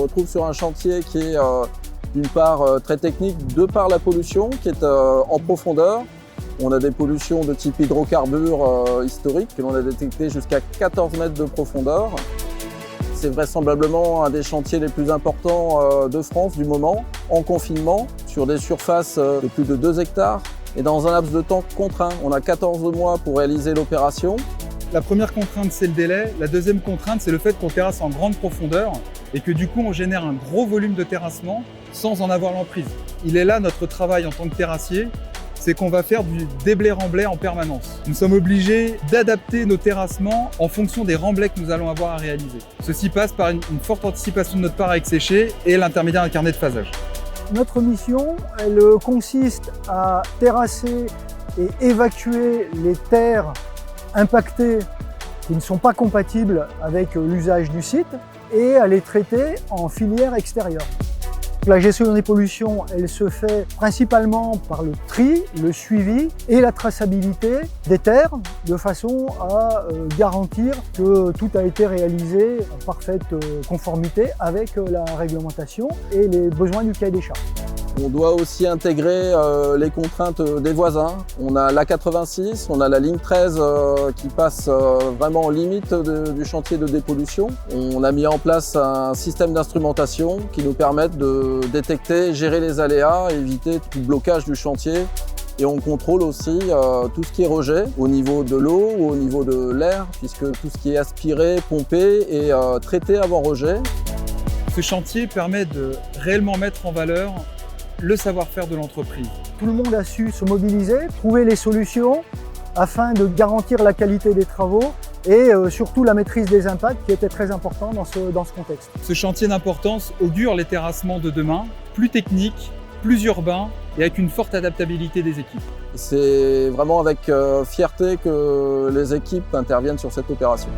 retrouve sur un chantier qui est d'une part très technique, de par la pollution qui est en profondeur. On a des pollutions de type hydrocarbures historiques que l'on a détectées jusqu'à 14 mètres de profondeur. C'est vraisemblablement un des chantiers les plus importants de France du moment, en confinement, sur des surfaces de plus de 2 hectares et dans un laps de temps contraint. On a 14 mois pour réaliser l'opération. La première contrainte, c'est le délai. La deuxième contrainte, c'est le fait qu'on terrasse en grande profondeur et que du coup, on génère un gros volume de terrassement sans en avoir l'emprise. Il est là notre travail en tant que terrassier, c'est qu'on va faire du déblai-remblai en permanence. Nous sommes obligés d'adapter nos terrassements en fonction des remblais que nous allons avoir à réaliser. Ceci passe par une forte anticipation de notre part avec sécher et l'intermédiaire d'un carnet de phasage. Notre mission, elle consiste à terrasser et évacuer les terres impactées qui ne sont pas compatibles avec l'usage du site et à les traiter en filière extérieure. La gestion des pollutions, elle se fait principalement par le tri, le suivi et la traçabilité des terres de façon à garantir que tout a été réalisé en parfaite conformité avec la réglementation et les besoins du cahier des charges. On doit aussi intégrer les contraintes des voisins. On a l'A86, on a la ligne 13 qui passe vraiment en limite du chantier de dépollution. On a mis en place un système d'instrumentation qui nous permet de détecter, gérer les aléas, éviter tout blocage du chantier. Et on contrôle aussi tout ce qui est rejet au niveau de l'eau ou au niveau de l'air, puisque tout ce qui est aspiré, pompé est traité avant rejet. Ce chantier permet de réellement mettre en valeur le savoir-faire de l'entreprise. Tout le monde a su se mobiliser, trouver les solutions afin de garantir la qualité des travaux et surtout la maîtrise des impacts qui était très important dans ce contexte. Ce chantier d'importance augure les terrassements de demain, plus techniques, plus urbains et avec une forte adaptabilité des équipes. C'est vraiment avec fierté que les équipes interviennent sur cette opération.